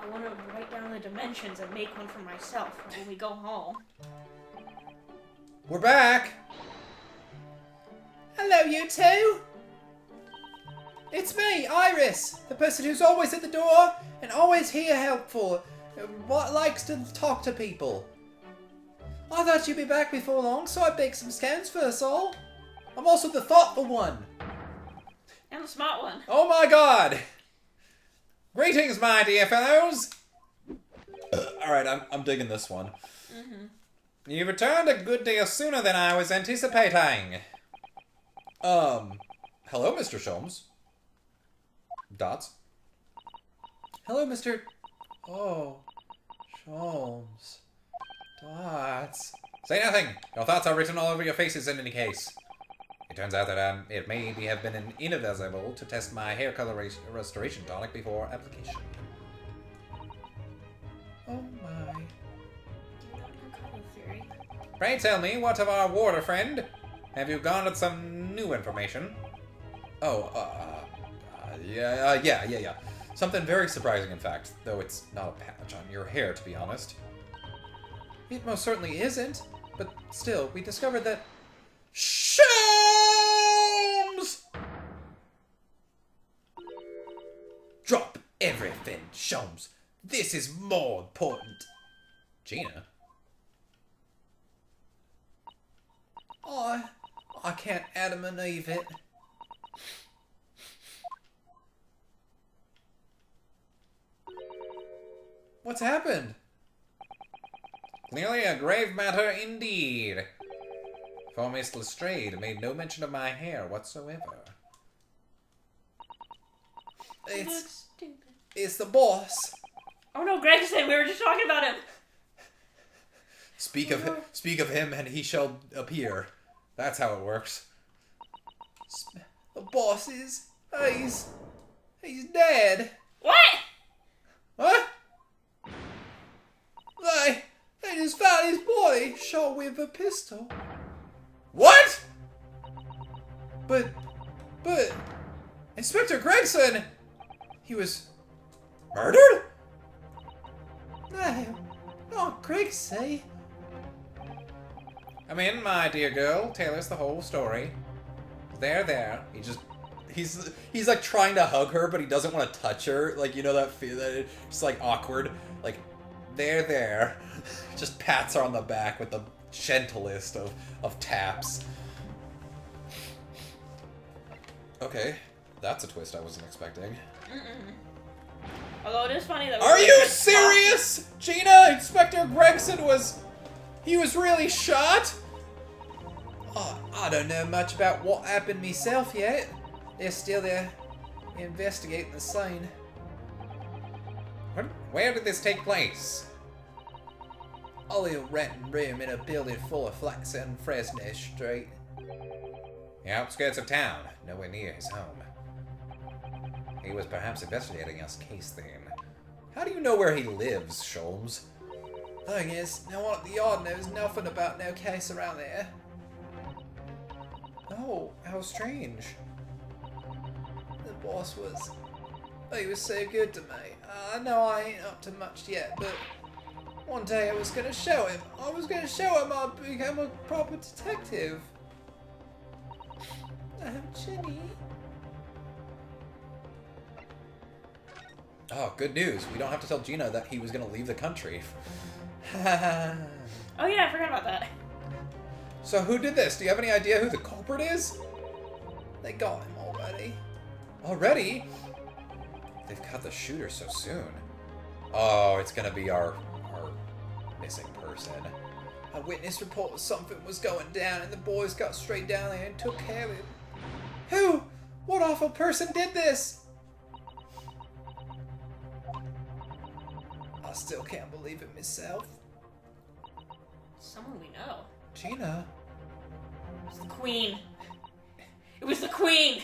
I want to write down the dimensions and make one for myself when we go home. We're back! Hello, you two! It's me, Iris, the person who's always at the door and always here helpful, what likes to talk to people. I thought you'd be back before long, so I baked some scones for us all. I'm also the thoughtful one. And the smart one. Oh my god! Greetings, my dear fellows! Alright, I'm digging this one. Mm-hmm. You returned a good deal sooner than I was anticipating. Hello, Mr. Sholmes. Dots. Hello, Mr. Oh, Sholmes. Dots. Say nothing! Your thoughts are written all over your faces in any case. It turns out that it may have been inadvisable to test my hair color restoration tonic before application. Oh my. Pray tell me, what of our warder friend? Have you garnered some new information? Oh, yeah. Something very surprising, in fact, though it's not a patch on your hair, to be honest. It most certainly isn't, but still, we discovered that... Sholmes! Drop everything, Sholmes. This is more important. Gina? I can't Adam and Eve it. What's happened? Clearly a grave matter indeed. For Miss Lestrade made no mention of my hair whatsoever. It's the boss. Oh no, Gregson, we were just talking about him. Speak of him and he shall appear. That's how it works. The boss is... He's dead. What? What? They just found his body shot with a pistol. What? But... Inspector Gregson! He was... murdered? No, not Gregson. Come in, my dear girl. Tell us the whole story. There. He's like trying to hug her, but he doesn't want to touch her. Like, you know that feel that it's just like awkward. Like, there. Just pats her on the back with the gentlest of taps. Okay, that's a twist I wasn't expecting. Although it is funny that. Are you serious, Gina? Inspector Gregson was really shot? Oh, I don't know much about what happened myself yet. They're still there investigating the scene. Where did this take place? A little renting room in a building full of flats on Fresno Street. The outskirts of town, nowhere near his home. He was perhaps investigating his case then. How do you know where he lives, Sholmes? Thing is, no one at the yard knows nothing about no case around there. Oh, how strange. The boss was... he was so good to me. I know I ain't up to much yet, but one day I was going to show him. I'd become a proper detective. Ginny. Oh, good news. We don't have to tell Gina that he was going to leave the country. Oh yeah, I forgot about that. So who did this? Do you have any idea who the culprit is? They got him already. Already? They've caught the shooter so soon. Oh, it's gonna be our missing person. A witness reported something was going down and the boys got straight down there and took care of it. Who? What awful person did this? I still can't believe it myself. Someone we know. Gina? It was the Queen. It was the Queen!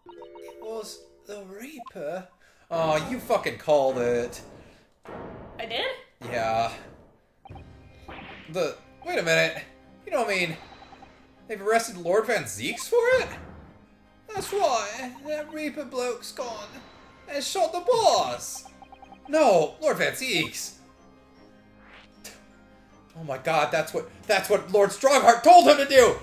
It was the Reaper. Oh, you fucking called it. I did? Yeah. Wait a minute. You know what I mean? They've arrested Lord Van Zeeks for it? That's right. That Reaper bloke's gone and shot the boss. No, Lord Van Zieks! Oh my god, that's what Lord Strongheart told him to do!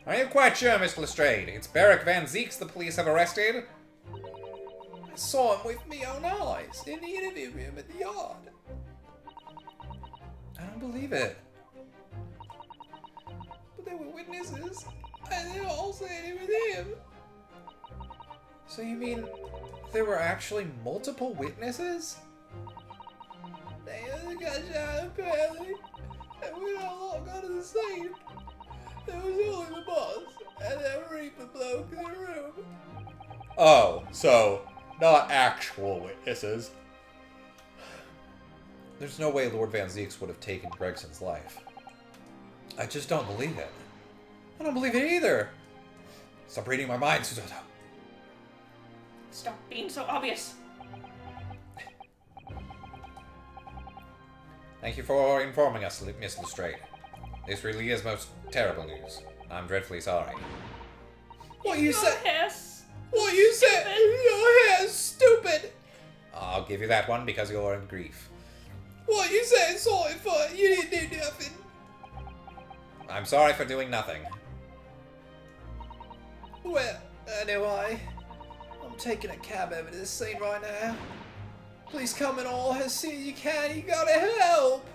Are you quite sure, Mr. Lestrade? It's Barrack Van Zieks the police have arrested? I saw him with my own eyes in the interview room at the yard. I don't believe it. But there were witnesses, and they all said it was him. So you mean there were actually multiple witnesses? They got shot apparently, and we all walked out of the scene. There was only the boss and that reaper bloke in the room. Oh, so not actual witnesses. There's no way Lord Van Zieks would have taken Gregson's life. I just don't believe it. I don't believe it either. Stop reading my mind, Suzoto. Stop being so obvious. Thank you for informing us, Miss Lestrade. This really is most terrible news. I'm dreadfully sorry. What you said? What you said? Your hair's stupid. I'll give you that one because you're in grief. What you said? Sorry for? You didn't do nothing. I'm sorry for doing nothing. Well, anyway, I'm taking a cab over to this scene right now. Please come in all as soon as you can. You gotta help.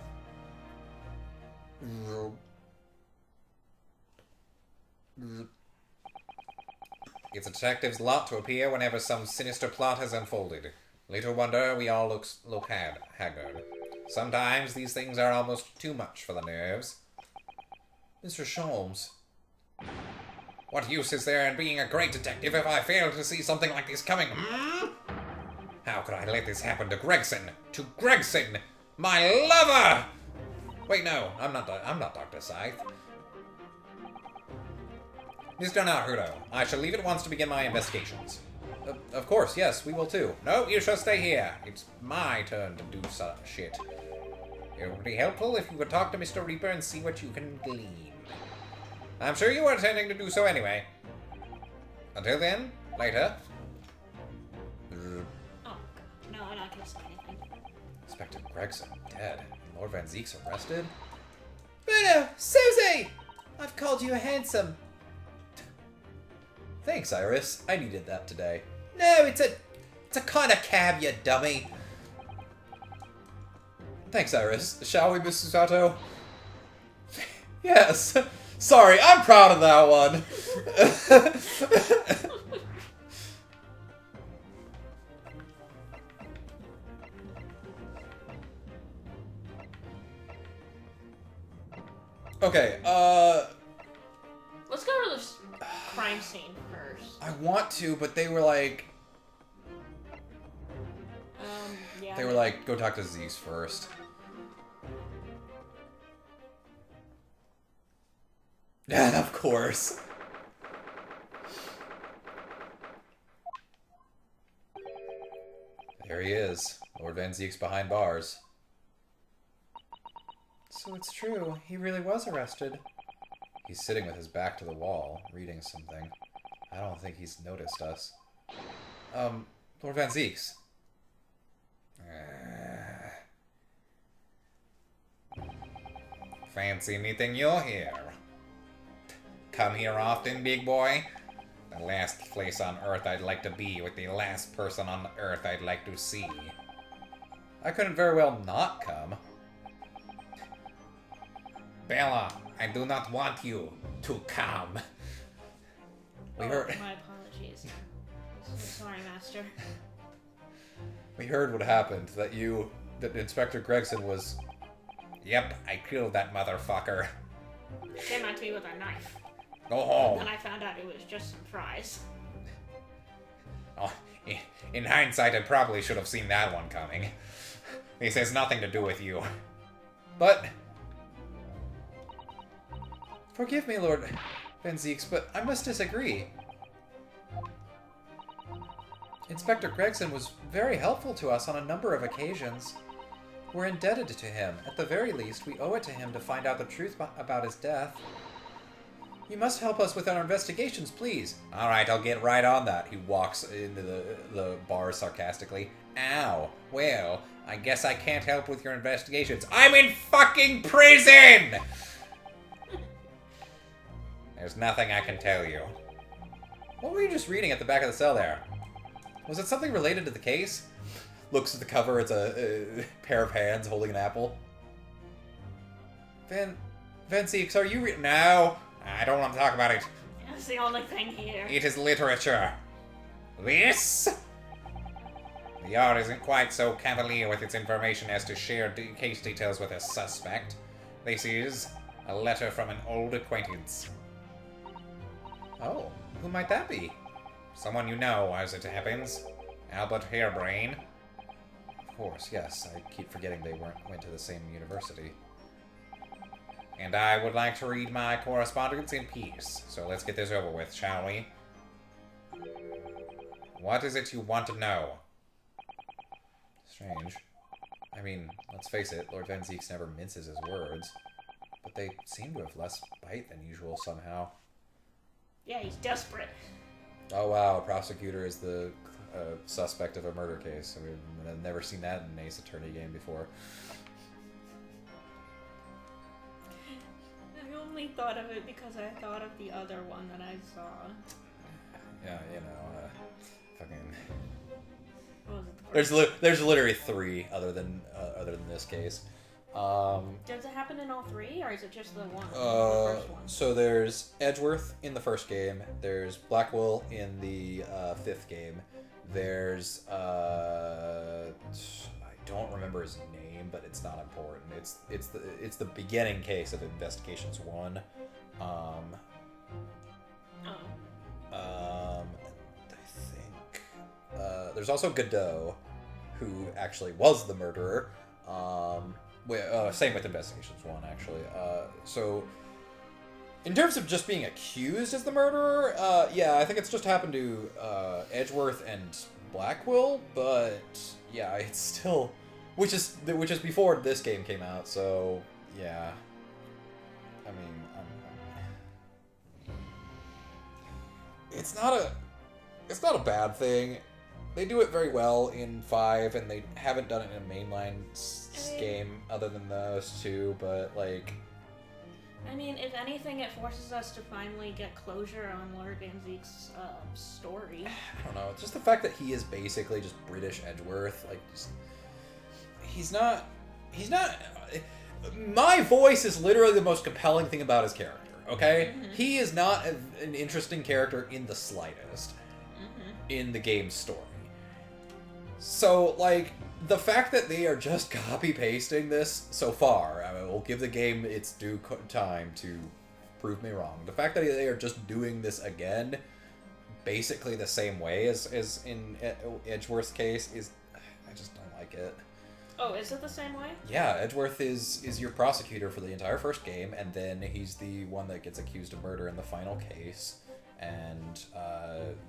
It's a detective's lot to appear whenever some sinister plot has unfolded. Little wonder we all look haggard. Sometimes these things are almost too much for the nerves. Mr. Sholmes. What use is there in being a great detective if I fail to see something like this coming, hmm? How could I let this happen to Gregson? To Gregson! My lover! Wait, no, I'm not Dr. Scythe. Mr. Naruto, I shall leave at once to begin my investigations. Of course, yes, we will too. No, you shall stay here. It's my turn to do such shit. It would be helpful if you could talk to Mr. Reaper and see what you can glean. I'm sure you were intending to do so anyway. Until then, later. Oh, God. No, I'm not gonna say anything. Inspector Gregson dead. Lord Van Zieks arrested? Bruno! Susie! I've called you handsome. Thanks, Iris. I needed that today. No, it's a kind of cab, you dummy. Thanks, Iris. Shall we, Mrs. Sato? Yes. Sorry, I'm proud of that one. Okay, let's go to this crime scene first. I want to, but they were like... Yeah. They were like, go talk to Zeus first. And of course. There he is. Lord Van Zieks behind bars. So it's true. He really was arrested. He's sitting with his back to the wall, reading something. I don't think he's noticed us. Lord Van Zieks. Fancy meeting you here. Come here often, big boy? The last place on Earth I'd like to be with the last person on Earth I'd like to see. I couldn't very well not come. Bella, I do not want you to come. We heard... My apologies. Sorry, Master. We heard what happened, that Inspector Gregson was... Yep, I killed that motherfucker. It came at me with a knife. Go home. And I found out it was just some fries. Oh, in hindsight, I probably should have seen that one coming. This has nothing to do with you. But... Forgive me, Lord Van Zieks, but I must disagree. Inspector Gregson was very helpful to us on a number of occasions. We're indebted to him. At the very least, we owe it to him to find out the truth about his death. You must help us with our investigations, please. All right, I'll get right on that. He walks into the bar sarcastically. Ow. Well, I guess I can't help with your investigations. I'm in fucking prison! There's nothing I can tell you. What were you just reading at the back of the cell there? Was it something related to the case? Looks at the cover, it's a pair of hands holding an apple. Venseeks, are you No, I don't want to talk about it. That's the only thing here. It is literature. This? The yard isn't quite so cavalier with its information as to share case details with a suspect. This is a letter from an old acquaintance. Oh, who might that be? Someone you know, as it happens. Albert Hairbrain. Of course, yes. I keep forgetting they went to the same university. And I would like to read my correspondence in peace. So let's get this over with, shall we? What is it you want to know? Strange. I mean, let's face it, Lord Venseeks never minces his words. But they seem to have less bite than usual somehow. Yeah, he's desperate. Oh wow, a prosecutor is the suspect of a murder case. I've never seen that in an Ace Attorney game before. I only thought of it because I thought of the other one that I saw. Yeah, you know, fucking. What was it? There's literally 3 other than this case. Does it happen in all 3, or is it just the one? The first one? So there's Edgeworth in the first game. There's Blackwell in the 5th game. There's I don't remember his name, but it's not important. It's the beginning case of Investigations 1. I think there's also Godot, who actually was the murderer. Same with Investigations 1, actually. So, in terms of just being accused as the murderer, yeah, I think it's just happened to Edgeworth and Blackwell, but yeah, it's still, which is before this game came out. So yeah, I mean, it's not a bad thing. They do it very well in 5, and they haven't done it in a mainline game other than those 2, but, like... I mean, if anything, it forces us to finally get closure on Lord Venseek's story. I don't know, it's just the fact that he is basically just British Edgeworth, like, just... He's not... My voice is literally the most compelling thing about his character, okay? Mm-hmm. He is not an interesting character in the slightest in the game's story. So, like, the fact that they are just copy-pasting this so far, I mean, we'll give the game its due time to prove me wrong. The fact that they are just doing this again, basically the same way as in Edgeworth's case, is... I just don't like it. Oh, is it the same way? Yeah, Edgeworth is your prosecutor for the entire first game, and then he's the one that gets accused of murder in the final case, and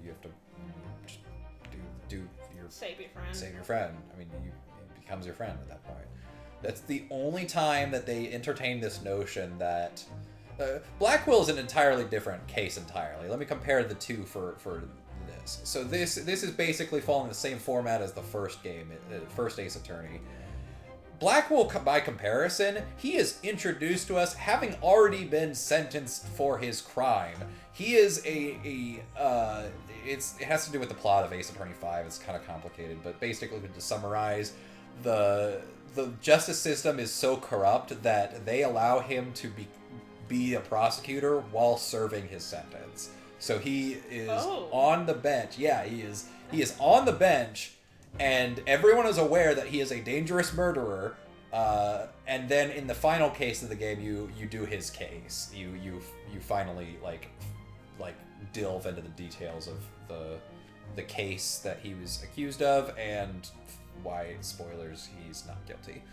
you have to just do your... Save your friend. Save your friend. I mean, he becomes your friend at that point. That's the only time that they entertain this notion that... Blackwell is an entirely different case entirely. Let me compare the 2 for this. So this is basically following the same format as the first game, first Ace Attorney. Blackwell, by comparison, he is introduced to us having already been sentenced for his crime. He is it has to do with the plot of Ace Attorney 5. It's kind of complicated, but basically, to summarize, the justice system is so corrupt that they allow him to be a prosecutor while serving his sentence. So he is on the bench. Yeah, he is on the bench, and everyone is aware that he is a dangerous murderer. And then in the final case of the game, you do his case. You finally like delve into the details of the case that he was accused of and why, spoilers, he's not guilty.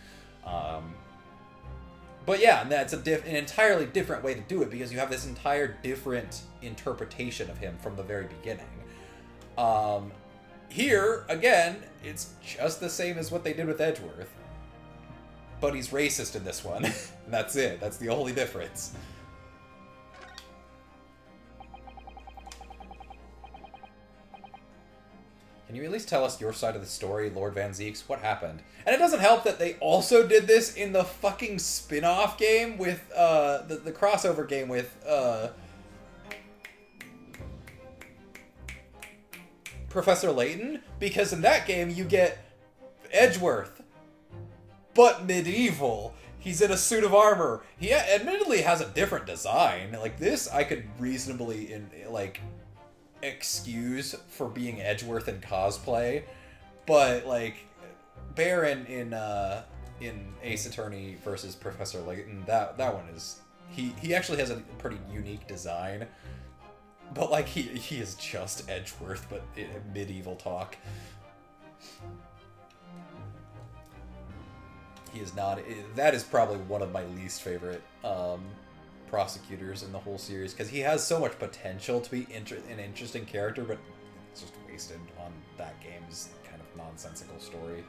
But yeah, and that's an entirely different way to do it, because you have this entire different interpretation of him from the very beginning. Here, again, it's just the same as what they did with Edgeworth. But he's racist in this one. And that's it. That's the only difference. Can you at least tell us your side of the story, Lord Van Zeeks? What happened? And it doesn't help that they also did this in the fucking spin-off game with, the crossover game with, Professor Layton, because in that game you get Edgeworth, but medieval. He's in a suit of armor. He admittedly has a different design. Like, this I could reasonably, excuse for being Edgeworth in cosplay, but, like, Baron in Ace Attorney versus Professor Layton, that one is... He actually has a pretty unique design. But, like, he is just Edgeworth, but in medieval talk. He is not... That is probably one of my least favorite prosecutors in the whole series, because he has so much potential to be an interesting character, but it's just wasted on that game's kind of nonsensical story.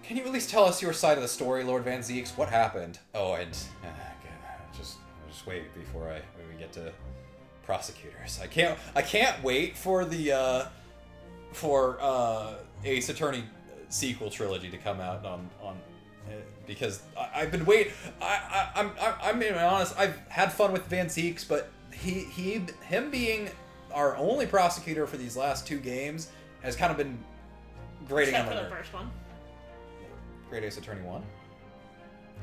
Can you at least tell us your side of the story, Lord Van Zeeks? What happened? Oh, and... just wait before we get to... prosecutors. I can't wait for the Ace Attorney sequel trilogy to come out on because I've been waiting. I'm being honest. I've had fun with Van Zeeks, but him being our only prosecutor for these last two games has kind of been grating on my nerves. Except for the first one. Great Ace Attorney 1?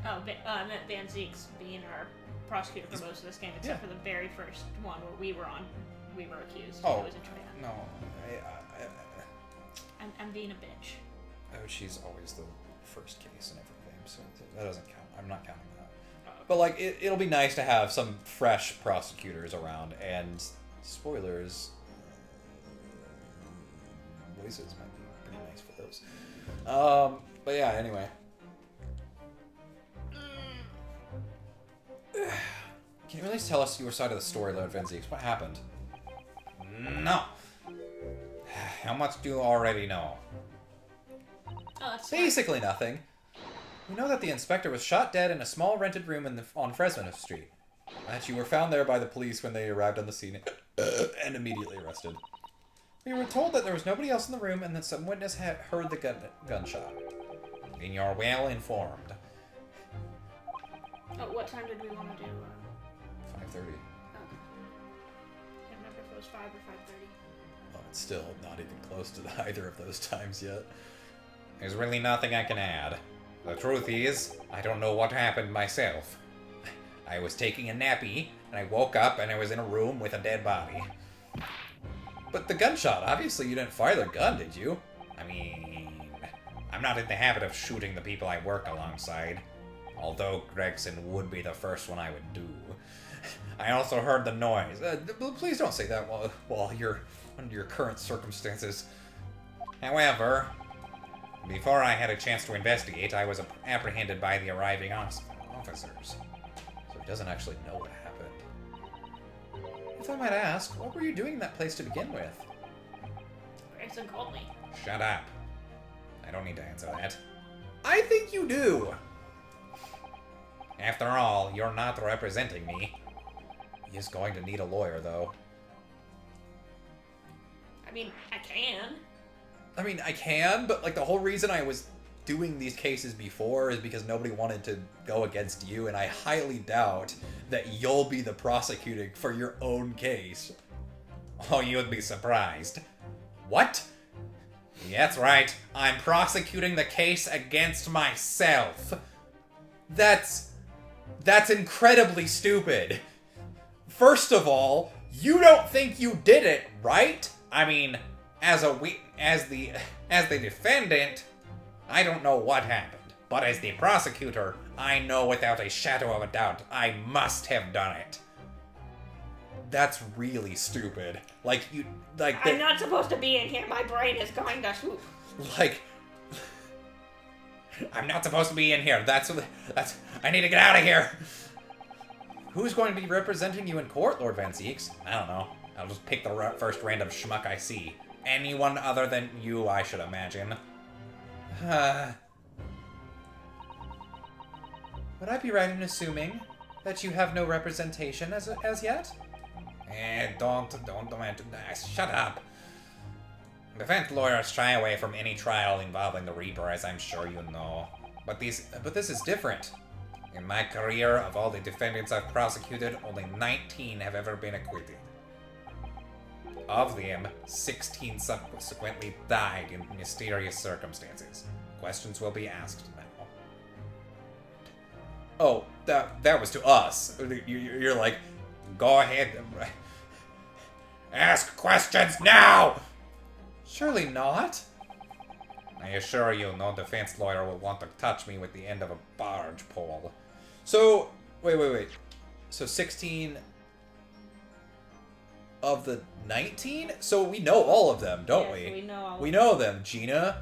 Oh, I meant Van Zeeks being our prosecutor for most of this game, except for the very first one where we were accused. Oh, it was a trial. No. I'm being a bitch. Oh, she's always the first case in every game, so that doesn't count. I'm not counting that. But, like, it'll be nice to have some fresh prosecutors around, and spoilers, voices might be pretty nice for those. But yeah, anyway. Can you at least tell us your side of the story, Lord Van Zeeks? What happened? No. How much do you already know? Oh, that's basically nothing. We know that the inspector was shot dead in a small rented room on Fresno Street. That you were found there by the police when they arrived on the scene and immediately arrested. We were told that there was nobody else in the room and that some witness had heard the gunshot. And you're well informed. Oh, what time did we want to do? 5:30. Oh. Can't remember if it was 5 or 5:30. Well, it's still not even close to either of those times yet. There's really nothing I can add. The truth is, I don't know what happened myself. I was taking a nappy, and I woke up and I was in a room with a dead body. But the gunshot, obviously you didn't fire the gun, did you? I mean, I'm not in the habit of shooting the people I work alongside. Although Gregson would be the first one I would do. I also heard the noise. Please don't say that while you're under your current circumstances. However, before I had a chance to investigate, I was apprehended by the arriving officers. So he doesn't actually know what happened. If I might ask, what were you doing in that place to begin with? Gregson called me. Shut up. I don't need to answer that. I think you do. After all, you're not representing me. He is going to need a lawyer, though. I mean, I can. I can, but, like, the whole reason I was doing these cases before is because nobody wanted to go against you, and I highly doubt that you'll be the prosecuting for your own case. Oh, you would be surprised. What? Yeah, that's right. I'm prosecuting the case against myself. That's incredibly stupid. First of all, you don't think you did it, right? I mean, as the defendant, I don't know what happened. But as the prosecutor, I know without a shadow of a doubt I must have done it. That's really stupid. I'm not supposed to be in here. My brain is going to swoop. I'm not supposed to be in here. That's. I need to get out of here. Who's going to be representing you in court, Lord Van Zeeks? I don't know. I'll just pick the first random schmuck I see. Anyone other than you, I should imagine. Would I be right in assuming that you have no representation as yet? Don't shut up. Defense lawyers shy away from any trial involving the Reaper, as I'm sure you know. But this is different. In my career, of all the defendants I've prosecuted, only 19 have ever been acquitted. Of them, 16 subsequently died in mysterious circumstances. Questions will be asked now. Oh, that was to us. You're like, go ahead. Ask questions now! Surely not. I assure you, no defense lawyer will want to touch me with the end of a barge pole. So, wait. So 16 of the 19? So we know all of them, don't we? We know all of them. We know them. Gina,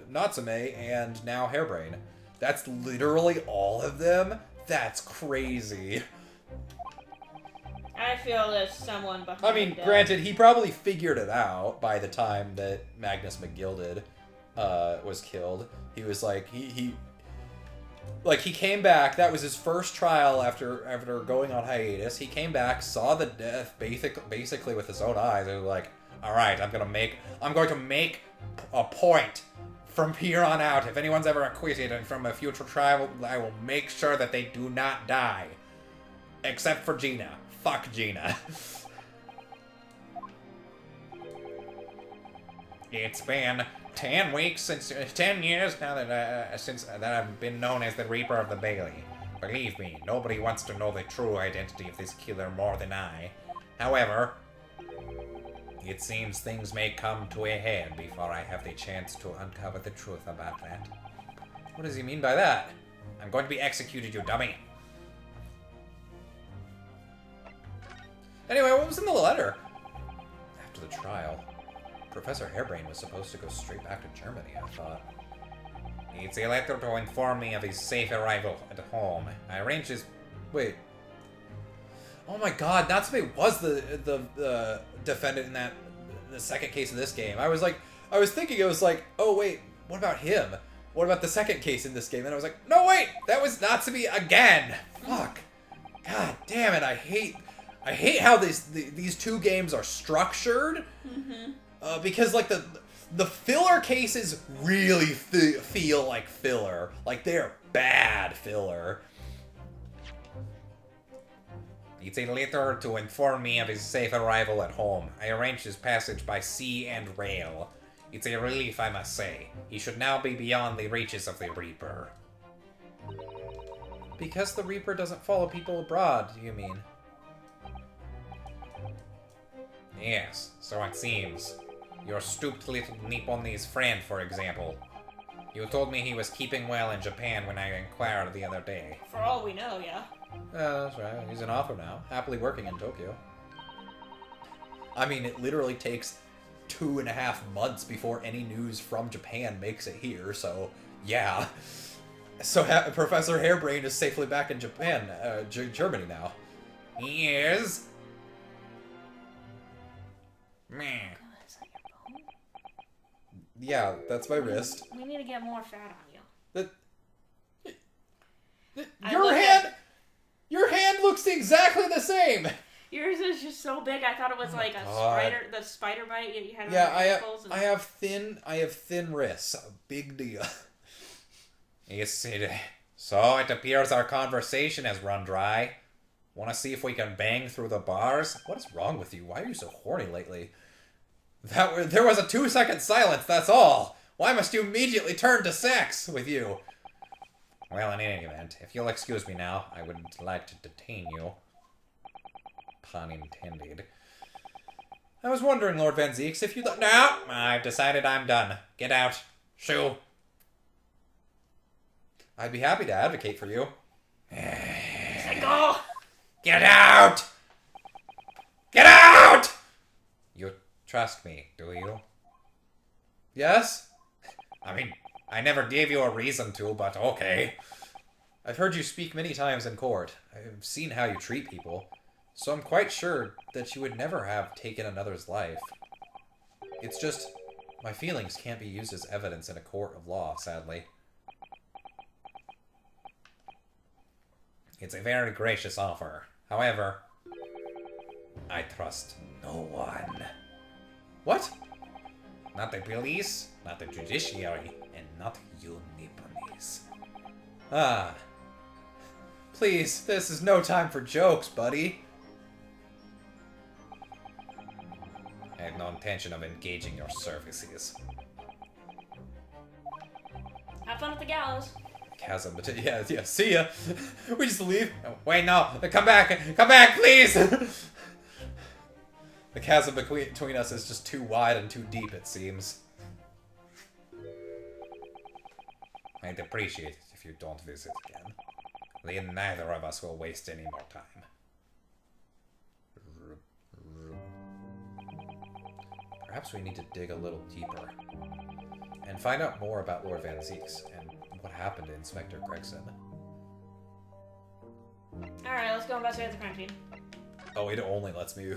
Natsume, and now Hairbrain. That's literally all of them? That's crazy. I feel there's someone behind I mean, granted, he probably figured it out by the time that Magnus McGilded was killed. He was like, he came back. That was his first trial after going on hiatus. He came back, saw the death basically with his own eyes, and was like, all right, I'm going to make a point from here on out. If anyone's ever acquitted and from a future trial, I will make sure that they do not die. Except for Gina. Fuck Gina. It's been 10 weeks since 10 years now that since I've been known as the Reaper of the Bailey. Believe me, nobody wants to know the true identity of this killer more than I. However, it seems things may come to a head before I have the chance to uncover the truth about that. What does he mean by that? I'm going to be executed, you dummy. Anyway, what was in the letter? After the trial, Professor Hairbrain was supposed to go straight back to Germany, I thought. It's a letter to inform me of his safe arrival at home. I arranged his... Wait. Oh my god, Natsume was the defendant in the second case of this game. I was thinking, it was like, oh wait, what about him? What about the second case in this game? And I was like, no wait, that was Natsume again! Fuck. God damn it, I hate how these two games are structured. Mm-hmm. Because like the filler cases really feel like filler. Like they're bad filler. It's a letter to inform me of his safe arrival at home. I arranged his passage by sea and rail. It's a relief, I must say. He should now be beyond the reaches of the Reaper. Because the Reaper doesn't follow people abroad, you mean? Yes, so it seems. Your stooped little Nipponese friend, for example. You told me he was keeping well in Japan when I inquired the other day. For all we know, yeah. That's right. He's an author now, happily working in Tokyo. I mean, it literally takes 2.5 months before any news from Japan makes it here, so yeah. So Professor Hairbrain is safely back in Japan, Germany now. He is. Meh. Is that your bone? Yeah, that's my wrist. We need to get more fat on you. Your hand looks exactly the same. Yours is just so big. I thought it was like the spider bite you had on your ankles. I have thin wrists. A big deal. Yes, so it appears our conversation has run dry. Want to see if we can bang through the bars? What is wrong with you? Why are you so horny lately? There was a 2-second silence, that's all. Why must you immediately turn to sex with you? Well, in any event, if you'll excuse me now, I wouldn't like to detain you. Pun intended. I was wondering, Lord Van Zeeks, if you'd like... No! I've decided I'm done. Get out. Shoo. I'd be happy to advocate for you. Go! Get out! Get out! You trust me, do you? Yes? I mean, I never gave you a reason to, but okay. I've heard you speak many times in court. I've seen how you treat people. So I'm quite sure that you would never have taken another's life. It's just, my feelings can't be used as evidence in a court of law, sadly. It's a very gracious offer. However, I trust no one. What? Not the police, not the judiciary, and not you Nipponies. Ah. Please, this is no time for jokes, buddy. I have no intention of engaging your services. Have fun at the gallows. Chasm, yeah, see ya. We just leave. Oh, wait, no, come back, please. The chasm between us is just too wide and too deep, it seems. I'd appreciate it if you don't visit again. Then neither of us will waste any more time. Perhaps we need to dig a little deeper and find out more about Lord Van Zieks and what happened to Inspector Gregson. Alright, let's go investigate the crime scene. Oh, it only lets me